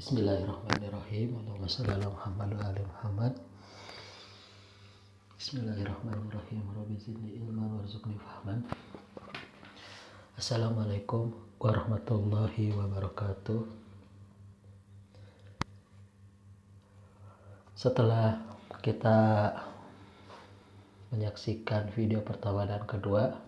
Bismillahirrahmanirrahim. Allahumma shalli ala Muhammad wa ali Muhammad. Bismillahirrahmanirrahim. Rabbi zidni ilman warzuqni fahman. Assalamualaikum warahmatullahi wabarakatuh. Setelah kita menyaksikan video pertama dan kedua,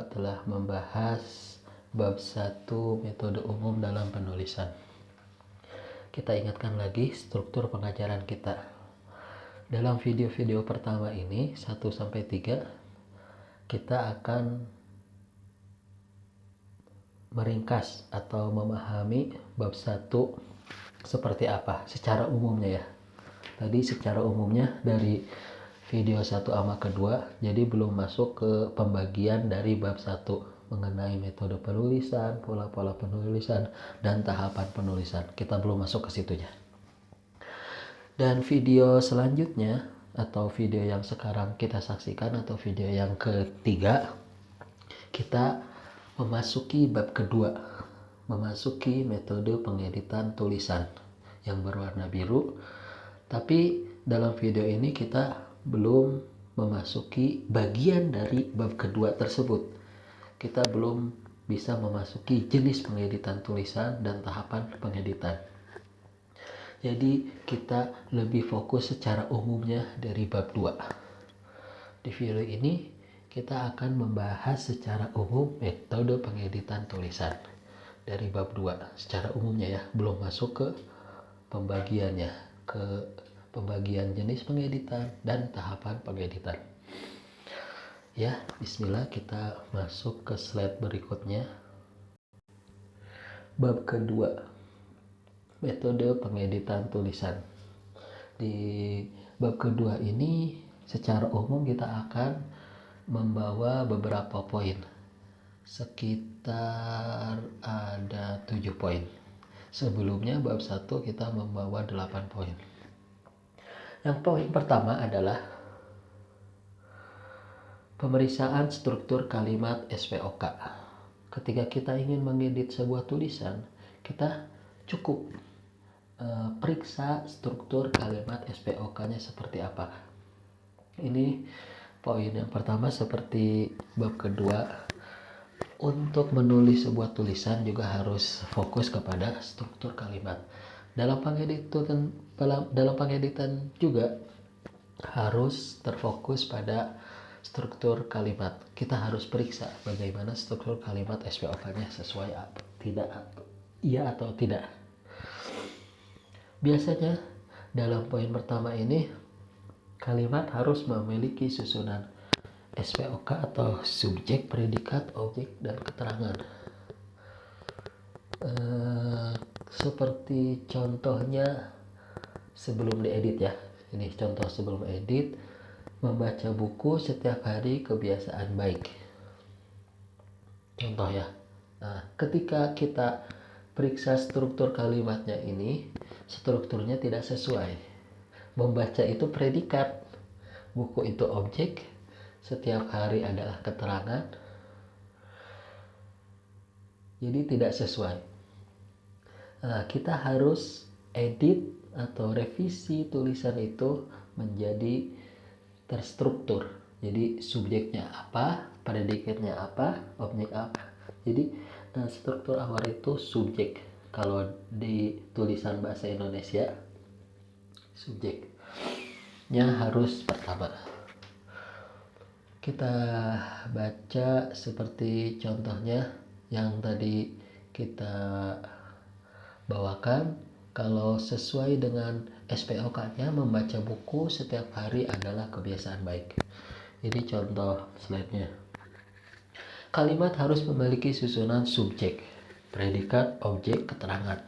telah membahas bab 1 metode umum dalam penulisan. Kita ingatkan lagi struktur pengajaran kita. Dalam video-video pertama ini 1-3 kita akan meringkas atau memahami bab 1 seperti apa secara umumnya ya. Tadi secara umumnya dari video 1 sama kedua, jadi belum masuk ke pembagian dari bab 1 mengenai metode penulisan, pola-pola penulisan, dan tahapan penulisan. Kita belum masuk ke situnya. Dan video selanjutnya atau video yang sekarang kita saksikan atau video yang ketiga, kita memasuki bab kedua, memasuki metode pengeditan tulisan yang berwarna biru. Tapi dalam video ini kita belum memasuki bagian dari bab kedua tersebut. Kita belum bisa memasuki jenis pengeditan tulisan dan tahapan pengeditan. Jadi kita lebih fokus secara umumnya dari bab 2. Di video ini kita akan membahas secara umum metode pengeditan tulisan dari bab 2 secara umumnya ya, belum masuk ke pembagiannya, ke pembagian jenis pengeditan dan tahapan pengeditan. Ya, bismillah, kita masuk ke slide berikutnya. Bab kedua, metode pengeditan tulisan. Di bab kedua ini secara umum kita akan membawa beberapa poin. Sekitar ada 7 poin. Sebelumnya bab 1 kita membawa 8 poin. Yang poin pertama adalah pemeriksaan struktur kalimat SPOK. Ketika kita ingin mengedit sebuah tulisan, kita cukup periksa struktur kalimat SPOK-nya seperti apa. Ini poin yang pertama. Seperti bab kedua, untuk menulis sebuah tulisan juga harus fokus kepada struktur kalimat. Dalam pengeditan juga harus terfokus pada struktur kalimat. Kita harus periksa bagaimana struktur kalimat SPOK-nya sesuai atau tidak, iya atau tidak. Biasanya dalam poin pertama ini kalimat harus memiliki susunan SPOK atau subjek, predikat, objek, dan keterangan. Seperti contohnya sebelum diedit ya. Ini contoh sebelum edit. Membaca buku setiap hari kebiasaan baik. Contoh ya. Nah, ketika kita periksa struktur kalimatnya ini, strukturnya tidak sesuai. Membaca itu predikat, buku itu objek, setiap hari adalah keterangan. Jadi tidak sesuai. Nah, kita harus edit atau revisi tulisan itu menjadi terstruktur. Jadi subjeknya apa, predikatnya apa, objek apa. Jadi struktur awal itu subjek. Kalau di tulisan bahasa Indonesia, subjeknya harus pertama. Kita baca seperti contohnya yang tadi kita bawakan. Kalau sesuai dengan SPOK-nya, membaca buku setiap hari adalah kebiasaan baik. Ini contoh slide-nya. Kalimat harus memiliki susunan subjek, predikat, objek, keterangan.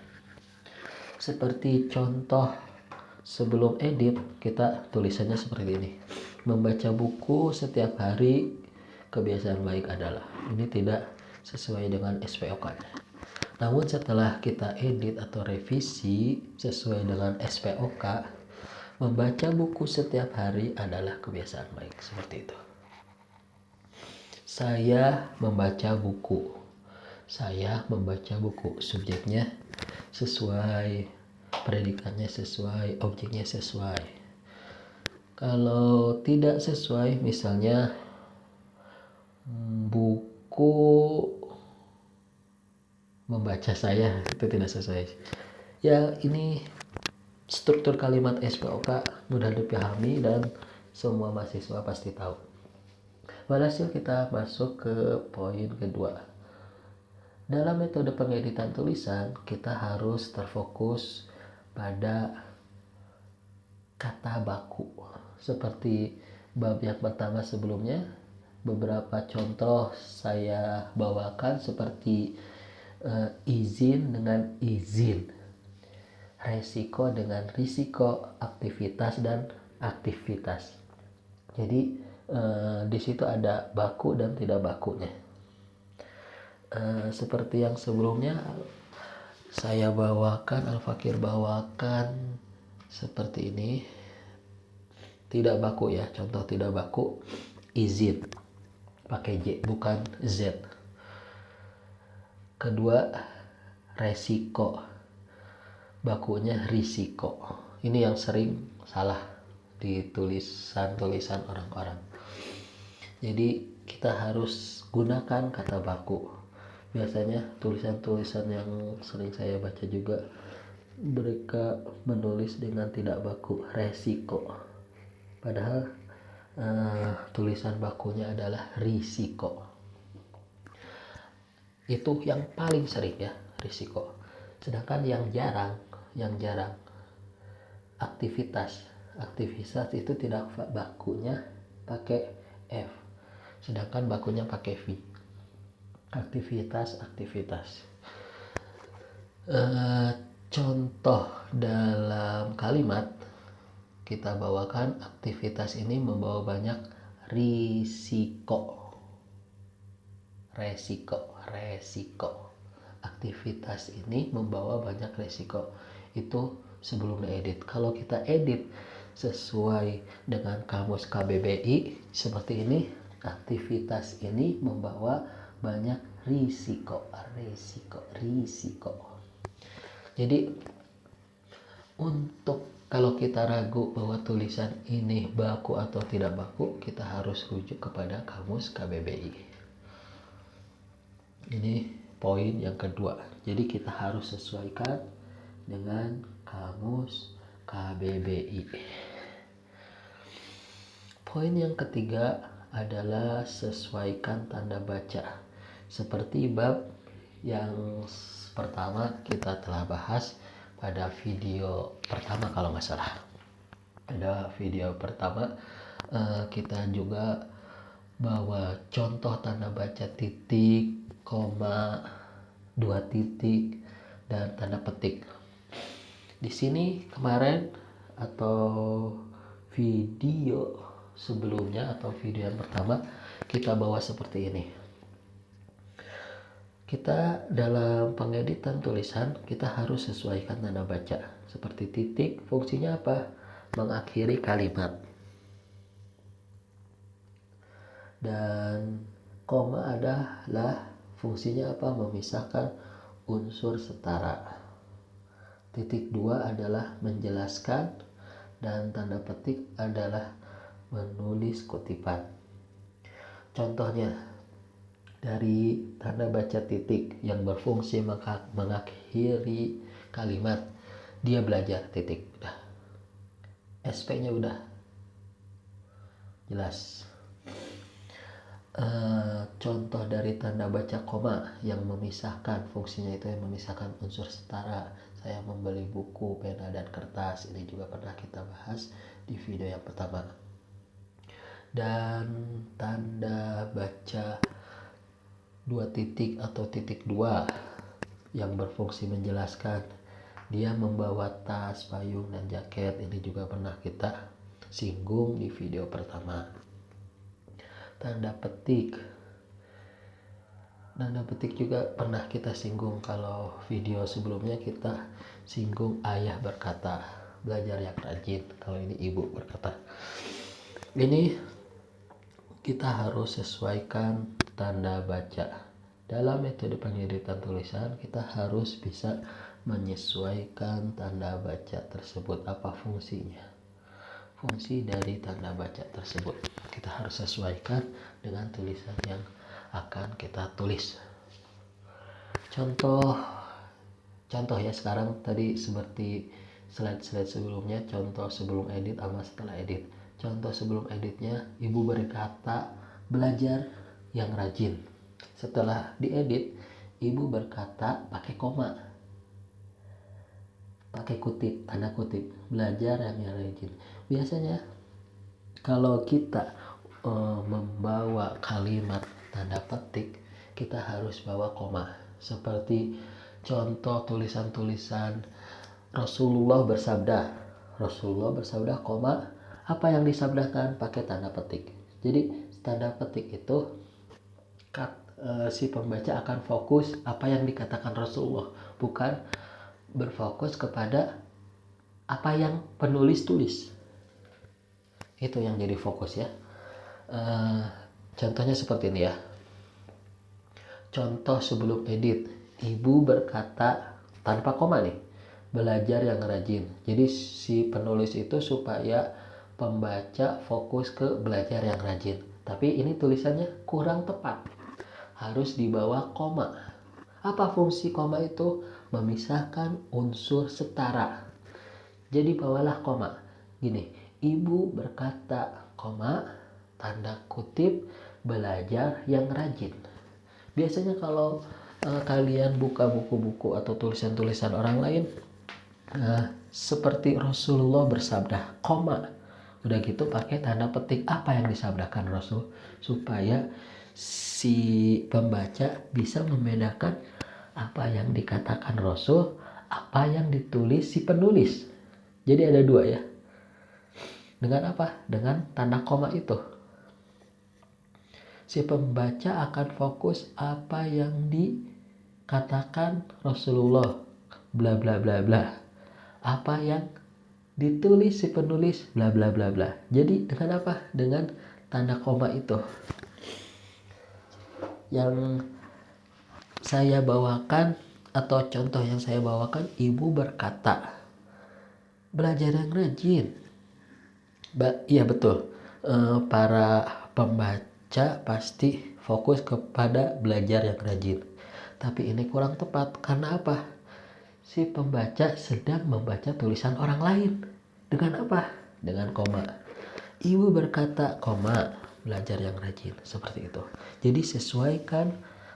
Seperti contoh sebelum edit, kita tulisannya seperti ini. Membaca buku setiap hari kebiasaan baik adalah. Ini tidak sesuai dengan SPOK-nya. Namun setelah kita edit atau revisi sesuai dengan SPOK, membaca buku setiap hari adalah kebiasaan baik. Seperti itu. Saya membaca buku saya membaca buku, subjeknya sesuai, predikannya sesuai, objeknya sesuai. Kalau tidak sesuai, misalnya buku membaca saya itu tidak sesuai, ya ini struktur kalimat SPOK mudah dipahami dan semua mahasiswa pasti tahu. Walhasil kita masuk ke poin kedua. Dalam metode pengeditan tulisan, kita harus terfokus pada kata baku. Seperti bab yang pertama sebelumnya, beberapa contoh saya bawakan seperti izin dengan izin, resiko dengan risiko, aktivitas dan aktivitas. Jadi di situ ada baku dan tidak bakunya. Seperti yang sebelumnya saya bawakan, Al-Fakir bawakan seperti ini. Tidak baku ya, contoh tidak baku, izin pakai J bukan Z. Kedua, resiko, bakunya risiko. Ini yang sering salah di tulisan orang-orang. Jadi kita harus gunakan kata baku. Biasanya tulisan-tulisan yang sering saya baca juga, mereka menulis dengan tidak baku, resiko. Padahal tulisan bakunya adalah risiko. Itu yang paling sering ya, risiko. Sedangkan yang jarang aktivitas itu tidak bakunya pakai F, sedangkan bakunya pakai V. Aktivitas. Contoh dalam kalimat kita bawakan, aktivitas ini membawa banyak resiko. Aktivitas ini membawa banyak resiko. Itu sebelum diedit. Kalau kita edit sesuai dengan kamus KBBI seperti ini, aktivitas ini membawa banyak risiko. Jadi untuk kalau kita ragu bahwa tulisan ini baku atau tidak baku, kita harus rujuk kepada kamus KBBI. Ini poin yang kedua. Jadi kita harus sesuaikan dengan kamus KBBI. Poin yang ketiga adalah sesuaikan tanda baca. Seperti bab yang pertama kita telah bahas pada video pertama kalau nggak salah. Pada video pertama kita juga bawa contoh tanda baca titik, koma, dua titik, dan tanda petik. Di sini kemarin atau video sebelumnya atau video yang pertama kita bawa seperti ini. Kita dalam pengeditan tulisan kita harus sesuaikan tanda baca. Seperti titik, fungsinya apa? Mengakhiri kalimat. Dan koma adalah fungsinya apa? Memisahkan unsur setara. Titik 2 adalah menjelaskan, dan tanda petik adalah menulis kutipan. Contohnya dari tanda baca titik yang berfungsi mengakhiri kalimat, dia belajar titik, udah. SP-nya udah jelas. Contoh dari tanda baca koma yang memisahkan, fungsinya itu yang memisahkan unsur setara. Saya membeli buku, pena, dan kertas. Ini juga pernah kita bahas di video yang pertama. Dan tanda baca dua titik atau titik 2 yang berfungsi menjelaskan, dia membawa tas, payung, dan jaket. Ini juga pernah kita singgung di video pertama. Tanda petik juga pernah kita singgung. Kalau video sebelumnya kita singgung ayah berkata, belajar yang rajin. Kalau ini ibu berkata. Ini kita harus sesuaikan tanda baca. Dalam metode pengeditan tulisan kita harus bisa menyesuaikan tanda baca tersebut. Apa fungsinya? Fungsi dari tanda baca tersebut kita harus sesuaikan dengan tulisan yang akan kita tulis. Contoh ya, sekarang tadi seperti slide sebelumnya, contoh sebelum edit sama setelah edit. Contoh sebelum editnya, ibu berkata belajar yang rajin. Setelah diedit, ibu berkata pakai koma, pakai kutip, tanda kutip, belajar yang rajin. Biasanya kalau kita membawa kalimat tanda petik, kita harus bawa koma. Seperti contoh tulisan-tulisan Rasulullah bersabda, koma, apa yang disabdakan pakai tanda petik. Jadi tanda petik itu si pembaca akan fokus apa yang dikatakan Rasulullah, bukan berfokus kepada apa yang penulis tulis. Itu yang jadi fokus ya. Contohnya seperti ini ya. Contoh sebelum edit, ibu berkata tanpa koma nih, belajar yang rajin. Jadi si penulis itu supaya pembaca fokus ke belajar yang rajin. Tapi ini tulisannya kurang tepat, harus di bawah koma. Apa fungsi koma itu? Memisahkan unsur setara. Jadi bawalah koma. Gini, ibu berkata, koma, tanda kutip, belajar yang rajin. Biasanya kalau kalian buka buku-buku atau tulisan-tulisan orang lain, seperti Rasulullah bersabda, koma. Udah gitu pakai tanda petik apa yang disabdakan Rasul, supaya si pembaca bisa membedakan apa yang dikatakan Rasul, apa yang ditulis si penulis. Jadi ada dua ya. Dengan apa? Dengan tanda koma itu. Si pembaca akan fokus apa yang dikatakan Rasulullah, bla bla bla bla. Apa yang ditulis si penulis, bla bla bla bla. Jadi dengan apa? Dengan tanda koma itu. Yang saya bawakan atau contoh yang saya bawakan, ibu berkata, belajar yang rajin. Iya betul. Para pembaca pasti fokus kepada belajar yang rajin. Tapi ini kurang tepat. Karena apa? Si pembaca sedang membaca tulisan orang lain. Dengan apa? Dengan koma. Ibu berkata, koma, belajar yang rajin. Seperti itu. Jadi sesuaikan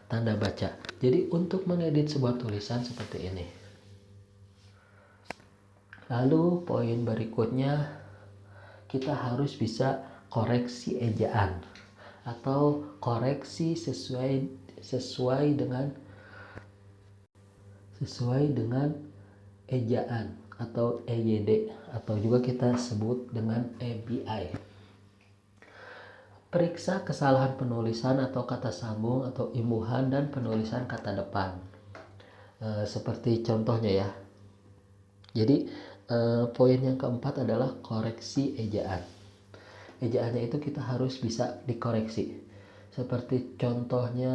tanda baca. Jadi untuk mengedit sebuah tulisan seperti ini. Lalu poin berikutnya, kita harus bisa koreksi ejaan atau koreksi sesuai dengan ejaan atau EYD, atau juga kita sebut dengan ABI. Periksa kesalahan penulisan atau kata sambung atau imbuhan dan penulisan kata depan. Seperti contohnya ya. Jadi poin yang keempat adalah koreksi ejaan. Ejaannya itu kita harus bisa dikoreksi. Seperti contohnya,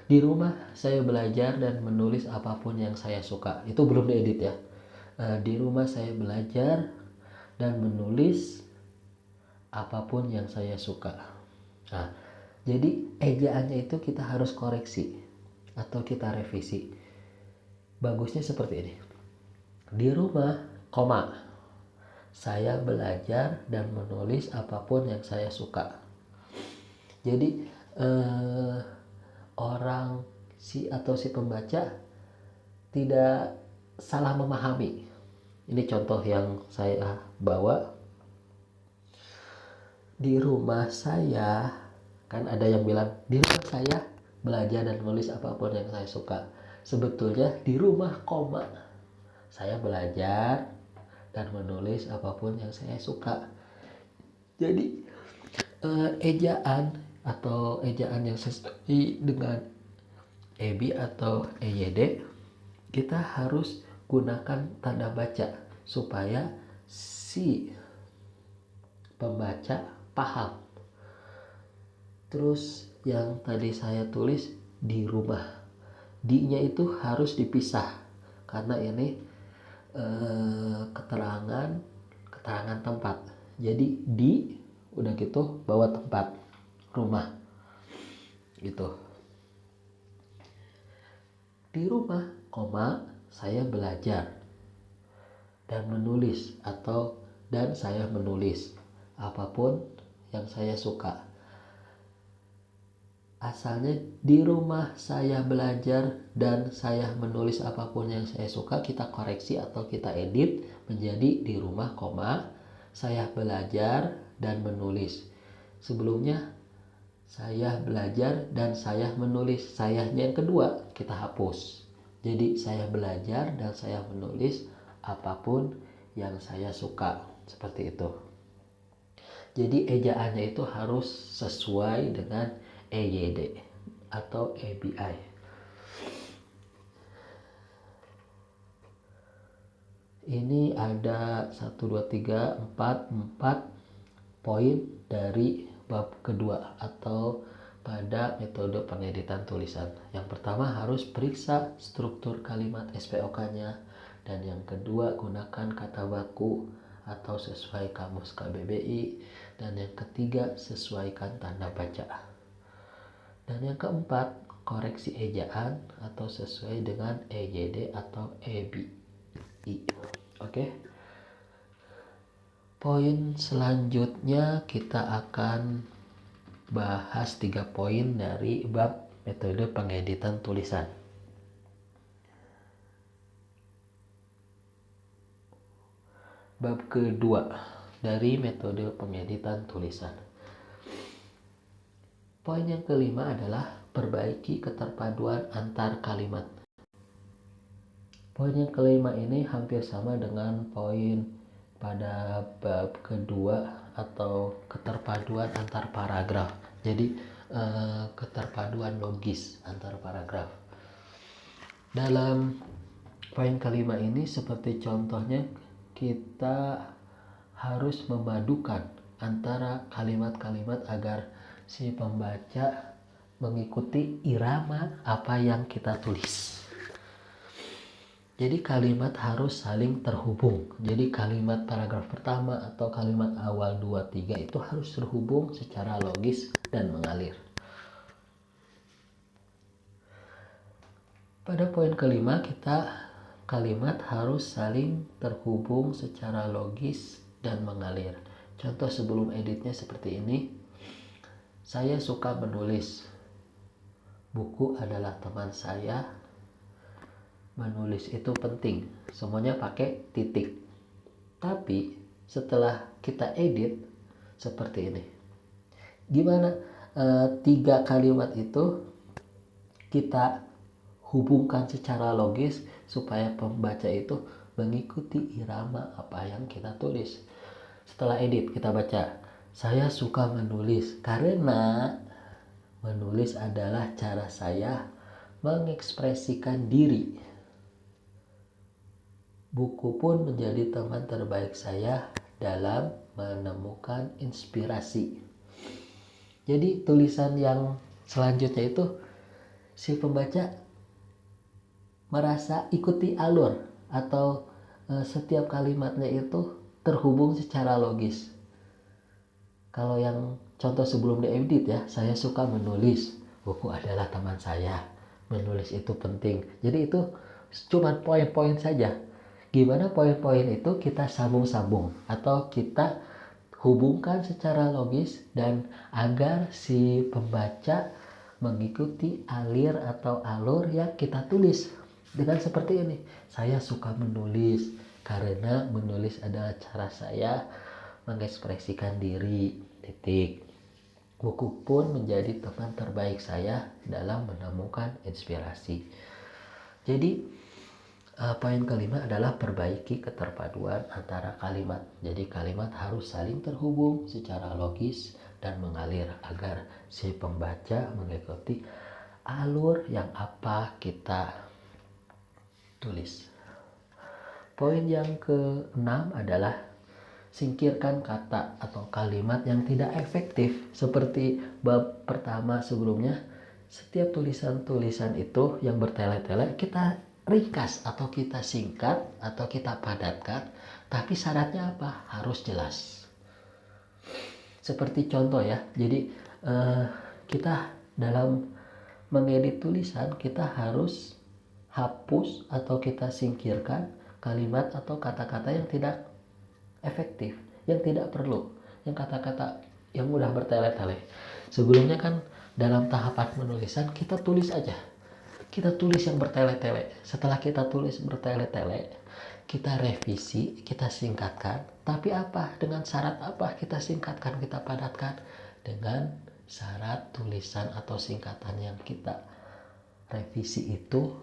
di rumah saya belajar dan menulis apapun yang saya suka. Itu belum diedit ya. Di rumah saya belajar dan menulis apapun yang saya suka. Nah, jadi ejaannya itu kita harus koreksi atau kita revisi. Bagusnya seperti ini. Di rumah, koma, saya belajar dan menulis apapun yang saya suka. Jadi orang si pembaca tidak salah memahami. Ini contoh yang saya bawa. Di rumah saya, kan ada yang bilang di rumah saya belajar dan menulis apapun yang saya suka. Sebetulnya di rumah, koma, saya belajar dan menulis apapun yang saya suka. Jadi ejaan atau ejaan yang sesuai dengan EBI atau EYD, kita harus gunakan tanda baca supaya si pembaca paham. Terus yang tadi saya tulis di rumah, di-nya itu harus dipisah karena ini keterangan tempat. Jadi di udah gitu bawa tempat rumah gitu. Di rumah, saya belajar dan menulis dan saya menulis apapun yang saya suka. Asalnya di rumah saya belajar dan saya menulis apapun yang saya suka, kita koreksi atau kita edit menjadi di rumah, saya belajar dan menulis. Sebelumnya saya belajar dan saya menulis. Sayanya yang kedua kita hapus. Jadi saya belajar dan saya menulis apapun yang saya suka. Seperti itu. Jadi ejaannya itu harus sesuai dengan EYD atau ABI. Ini ada 1, 2, 3, 4 poin dari bab kedua atau pada metode pengeditan tulisan. Yang pertama harus periksa struktur kalimat SPOK-nya, dan yang kedua gunakan kata baku atau sesuai kamus KBBI, dan yang ketiga sesuaikan tanda baca. Dan yang keempat, koreksi ejaan atau sesuai dengan EYD atau EBI. Oke. Poin selanjutnya kita akan bahas 3 poin dari bab metode pengeditan tulisan. Bab kedua dari metode pengeditan tulisan. Poin yang kelima adalah perbaiki keterpaduan antar kalimat. Poin yang kelima ini hampir sama dengan poin pada bab kedua atau keterpaduan antar paragraf. Jadi keterpaduan logis antar paragraf. Dalam poin kelima ini seperti contohnya kita harus memadukan antara kalimat-kalimat agar si pembaca mengikuti irama apa yang kita tulis. Jadi kalimat harus saling terhubung. Jadi kalimat paragraf pertama atau kalimat awal 2, 3 itu harus terhubung secara logis dan mengalir. Pada poin kelima kalimat harus saling terhubung secara logis dan mengalir. Contoh sebelum editnya seperti ini. Saya suka menulis. Buku adalah teman saya. Menulis itu penting. Semuanya pakai titik. Tapi setelah kita edit seperti ini. Gimana 3 kalimat itu kita hubungkan secara logis supaya pembaca itu mengikuti irama apa yang kita tulis. Setelah edit kita baca. Saya suka menulis karena menulis adalah cara saya mengekspresikan diri. Buku pun menjadi teman terbaik saya dalam menemukan inspirasi. Jadi tulisan yang selanjutnya itu si pembaca merasa ikuti alur atau setiap kalimatnya itu terhubung secara logis. Kalau yang contoh sebelum diedit ya, saya suka menulis. Buku adalah teman saya. Menulis itu penting. Jadi itu cuma poin-poin saja. Gimana poin-poin itu kita sambung-sambung atau kita hubungkan secara logis dan agar si pembaca mengikuti alir atau alur yang kita tulis. Dengan seperti ini, saya suka menulis karena menulis adalah cara saya mengekspresikan diri, titik. Buku pun menjadi teman terbaik saya dalam menemukan inspirasi. Jadi poin kelima adalah perbaiki keterpaduan antara kalimat. Jadi kalimat harus saling terhubung secara logis dan mengalir agar si pembaca mengikuti alur yang apa kita tulis. Poin yang ke-6 adalah singkirkan kata atau kalimat yang tidak efektif. Seperti bab pertama sebelumnya, setiap tulisan-tulisan itu yang bertele-tele kita ringkas atau kita singkat atau kita padatkan, tapi syaratnya apa? Harus jelas. Seperti contoh ya, jadi kita dalam mengedit tulisan kita harus hapus atau kita singkirkan kalimat atau kata-kata yang tidak efektif, yang tidak perlu, yang kata-kata yang mudah bertele-tele. Sebelumnya kan dalam tahapan penulisan kita tulis aja, kita tulis yang bertele-tele. Setelah kita tulis bertele-tele, kita revisi, kita singkatkan. Tapi apa? Dengan syarat apa kita singkatkan, kita padatkan? Dengan syarat tulisan atau singkatan yang kita revisi itu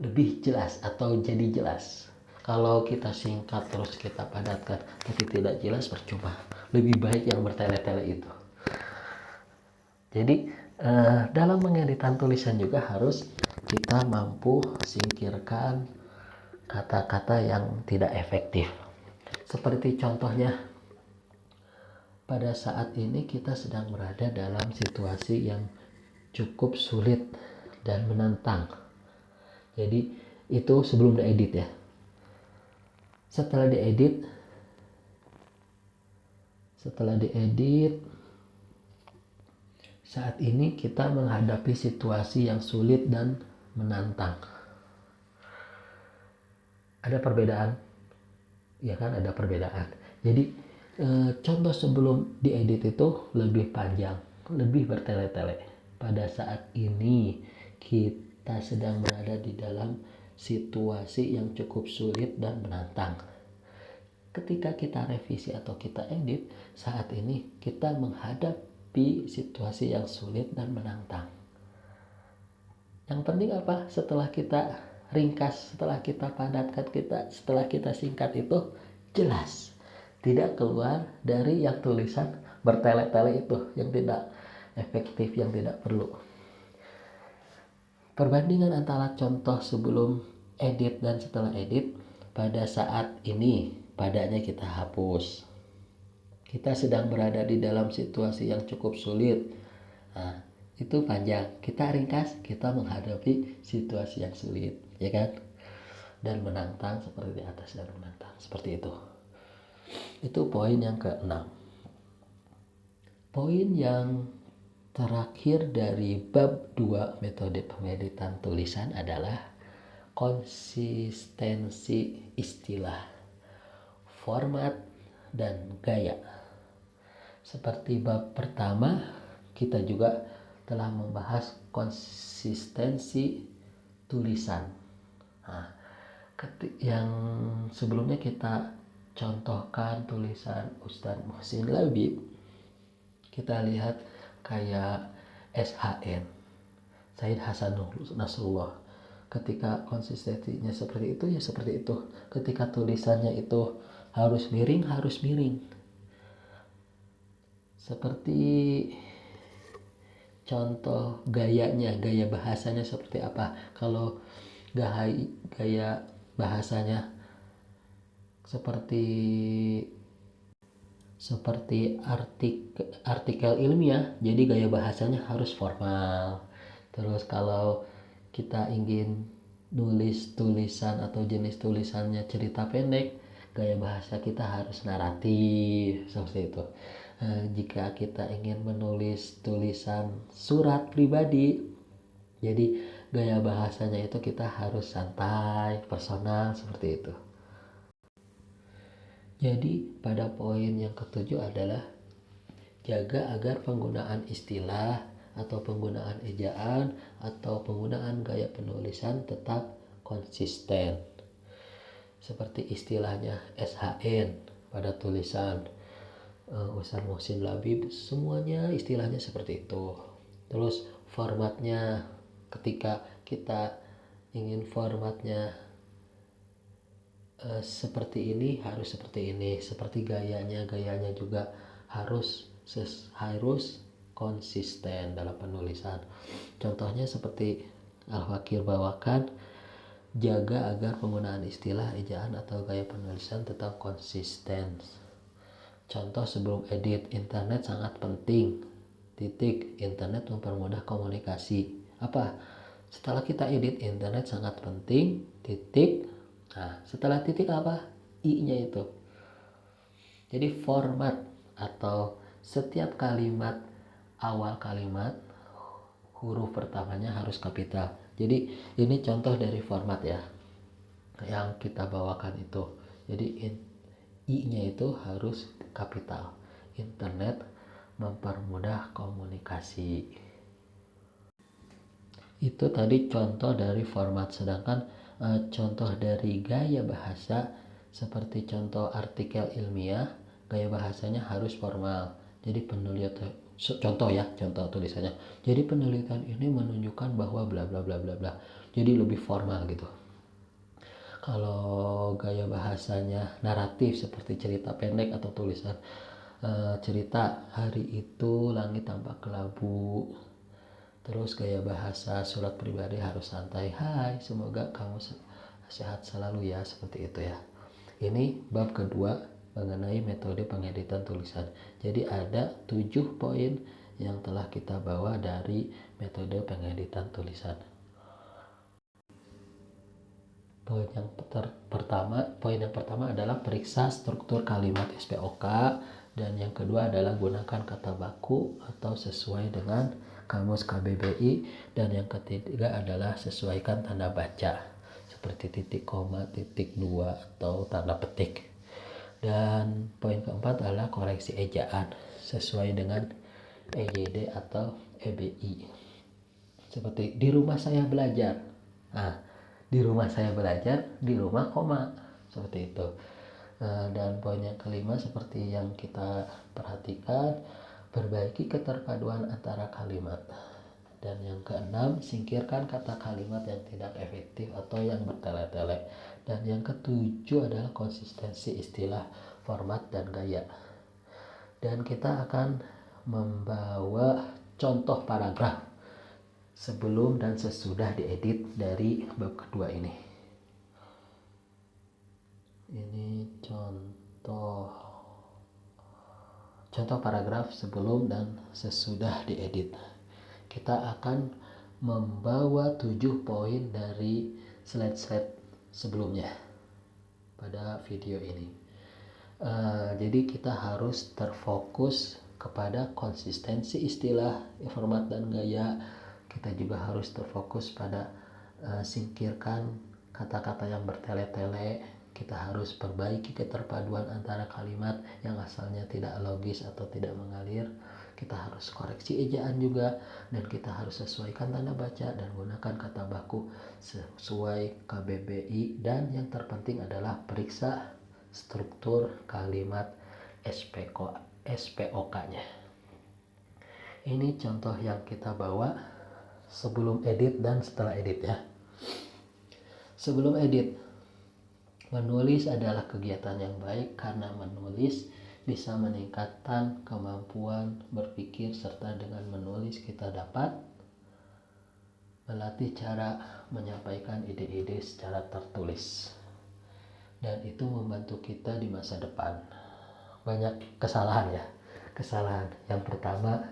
lebih jelas atau jadi jelas. Kalau kita singkat terus kita padatkan tapi tidak jelas, percuma. Lebih baik yang bertele-tele itu. Jadi dalam mengeditan tulisan juga harus kita mampu singkirkan kata-kata yang tidak efektif. Seperti contohnya, pada saat ini kita sedang berada dalam situasi yang cukup sulit dan menantang. Jadi itu sebelum diedit ya. Setelah diedit, saat ini kita menghadapi situasi yang sulit dan menantang. Ada perbedaan? Ya kan, ada perbedaan. Jadi contoh sebelum diedit itu lebih panjang, lebih bertele-tele. Pada saat ini kita sedang berada di dalam situasi yang cukup sulit dan menantang. Ketika kita revisi atau kita edit, saat ini kita menghadapi situasi yang sulit dan menantang. Yang penting apa? Setelah kita ringkas, setelah kita padatkan, setelah kita singkat itu jelas, tidak keluar dari yang tulisan bertele-tele itu yang tidak efektif, yang tidak perlu. Perbandingan antara contoh sebelum edit dan setelah edit. Pada saat ini padanya kita hapus. Kita sedang berada di dalam situasi yang cukup sulit. Nah, itu panjang. Kita ringkas, kita menghadapi situasi yang sulit, ya kan? Dan menantang seperti di atas, dan menantang seperti itu. Itu poin yang ke-6. Poin yang terakhir dari bab 2 metode pengeditan tulisan adalah konsistensi istilah, format, dan gaya. Seperti bab pertama, kita juga telah membahas konsistensi tulisan. Nah, yang sebelumnya kita contohkan tulisan Ustadz Muhsin Labib, kita lihat kayak SHN, Said Hasan Nasrullah. Ketika konsistensinya seperti itu, ya seperti itu. Ketika tulisannya itu harus miring, harus miring. Seperti contoh gayanya, gaya bahasanya seperti apa. Kalau gaya bahasanya seperti artikel ilmiah, jadi gaya bahasanya harus formal. Terus kalau kita ingin nulis tulisan atau jenis tulisannya cerita pendek, gaya bahasa kita harus naratif, seperti itu. Jika kita ingin menulis tulisan surat pribadi, jadi gaya bahasanya itu kita harus santai, personal, seperti itu. Jadi pada poin yang ketujuh adalah jaga agar penggunaan istilah atau penggunaan ejaan atau penggunaan gaya penulisan tetap konsisten. Seperti istilahnya SHN pada tulisan Ustadz Muhsin Labib, semuanya istilahnya seperti itu. Terus formatnya, ketika kita ingin formatnya seperti ini, harus seperti ini. Seperti gayanya juga harus konsisten dalam penulisan. Contohnya seperti Al-Fakir bawakan, jaga agar penggunaan istilah, ejaan, atau gaya penulisan tetap konsisten. Contoh sebelum edit, internet sangat penting. Titik, internet mempermudah komunikasi. Apa? Setelah kita edit, internet sangat penting. Titik. Nah, setelah titik apa? I-nya itu. Jadi format atau setiap kalimat, awal kalimat, huruf pertamanya harus kapital. Jadi ini contoh dari format ya yang kita bawakan itu. Jadi I-nya itu harus kapital. Internet mempermudah komunikasi. Itu tadi contoh dari format. Sedangkan contoh dari gaya bahasa, seperti contoh artikel ilmiah, gaya bahasanya harus formal. Jadi penelitian, contoh tulisannya. Jadi penelitian ini menunjukkan bahwa bla bla bla bla bla. Jadi lebih formal gitu. Kalau gaya bahasanya naratif, seperti cerita pendek atau tulisan cerita, hari itu langit tampak kelabu. Terus gaya bahasa surat pribadi harus santai, hai semoga kamu sehat selalu ya, seperti itu ya. Ini bab kedua mengenai metode pengeditan tulisan. Jadi ada 7 poin yang telah kita bawa dari metode pengeditan tulisan. Poin yang pertama adalah periksa struktur kalimat SPOK, dan yang kedua adalah gunakan kata baku atau sesuai dengan kamus KBBI, dan yang ketiga adalah sesuaikan tanda baca seperti titik, koma, titik, dua, atau tanda petik. Dan poin keempat adalah koreksi ejaan sesuai dengan EYD atau EBI. Seperti di rumah saya belajar. Nah, di rumah saya belajar, di rumah koma, seperti itu. Dan poin yang kelima seperti yang kita perhatikan, perbaiki keterpaduan antara kalimat. Dan yang keenam, singkirkan kata kalimat yang tidak efektif atau yang bertele-tele. Dan yang ketujuh adalah konsistensi istilah, format, dan gaya. Dan kita akan membawa contoh paragraf sebelum dan sesudah diedit dari bab kedua ini. Ini contoh paragraf sebelum dan sesudah diedit. Kita akan membawa 7 poin dari slide-slide sebelumnya pada video ini. Jadi kita harus terfokus kepada konsistensi istilah, format, dan gaya. Kita juga harus terfokus pada singkirkan kata-kata yang bertele-tele. Kita harus perbaiki keterpaduan antara kalimat yang asalnya tidak logis atau tidak mengalir. Kita harus koreksi ejaan juga, dan kita harus sesuaikan tanda baca dan gunakan kata baku sesuai KBBI. Dan yang terpenting adalah periksa struktur kalimat SPOK-nya. Ini contoh yang kita bawa sebelum edit dan setelah edit ya. Sebelum edit, menulis adalah kegiatan yang baik karena menulis bisa meningkatkan kemampuan berpikir, serta dengan menulis kita dapat melatih cara menyampaikan ide-ide secara tertulis, dan itu membantu kita di masa depan. Banyak kesalahan. Yang pertama,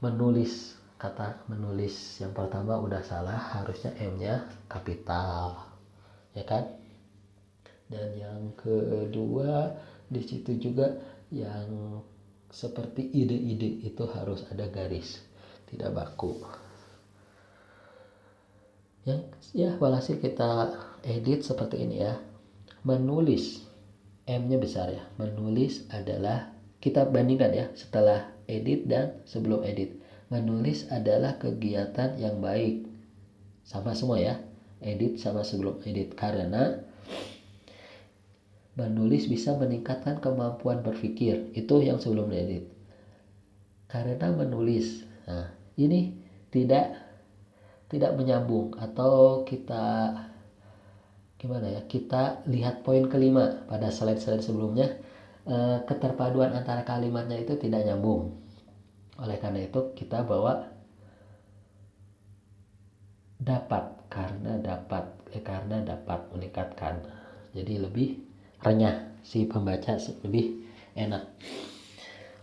menulis. Kata menulis yang pertama udah salah, harusnya M-nya kapital, ya kan? Dan yang kedua, di situ juga yang seperti ide-ide itu harus ada garis, tidak baku. Walhasil kita edit seperti ini ya. Menulis, M-nya besar ya. Menulis adalah, kita bandingkan ya, setelah edit dan sebelum edit. Menulis adalah kegiatan yang baik. Sama semua ya, edit sama sebelum edit, karena menulis bisa meningkatkan kemampuan berpikir. Itu yang sebelum edit. Karena menulis. Nah, ini tidak menyambung, atau kita gimana ya? Kita lihat poin kelima pada slide-slide sebelumnya, keterpaduan antara kalimatnya itu tidak nyambung. Oleh karena itu kita bawa dapat, karena dapat karena dapat meningkatkan. Jadi lebih renyah, si pembaca lebih enak.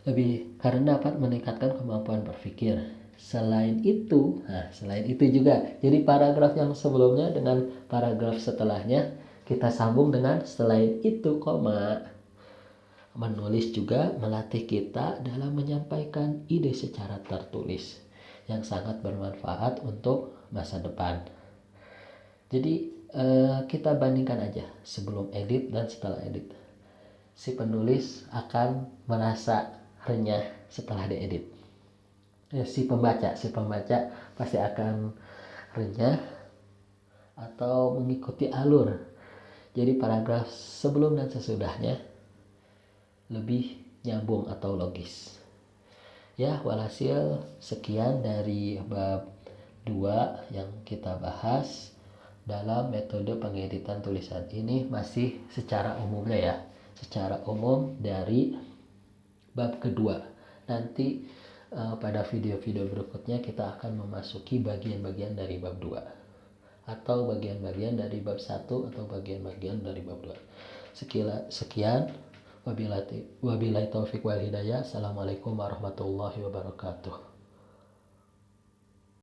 Lebih karena dapat meningkatkan kemampuan berpikir. Selain itu juga. Jadi paragraf yang sebelumnya dengan paragraf setelahnya kita sambung dengan selain itu, koma. Menulis juga melatih kita dalam menyampaikan ide secara tertulis yang sangat bermanfaat untuk masa depan. Jadi kita bandingkan aja sebelum edit dan setelah edit. Si penulis akan merasa renyah setelah diedit. Si pembaca pasti akan renyah atau mengikuti alur. Jadi paragraf sebelum dan sesudahnya lebih nyambung atau logis. Ya, walhasil sekian dari bab 2 yang kita bahas dalam metode pengeditan tulisan. Ini masih secara umumnya ya, secara umum dari bab kedua. Nanti pada video-video berikutnya kita akan memasuki bagian-bagian dari bab 2 atau bagian-bagian dari bab 1 atau bagian-bagian dari bab 2. Sekian, wabillahi taufik wal hidayah. Assalamualaikum warahmatullahi wabarakatuh.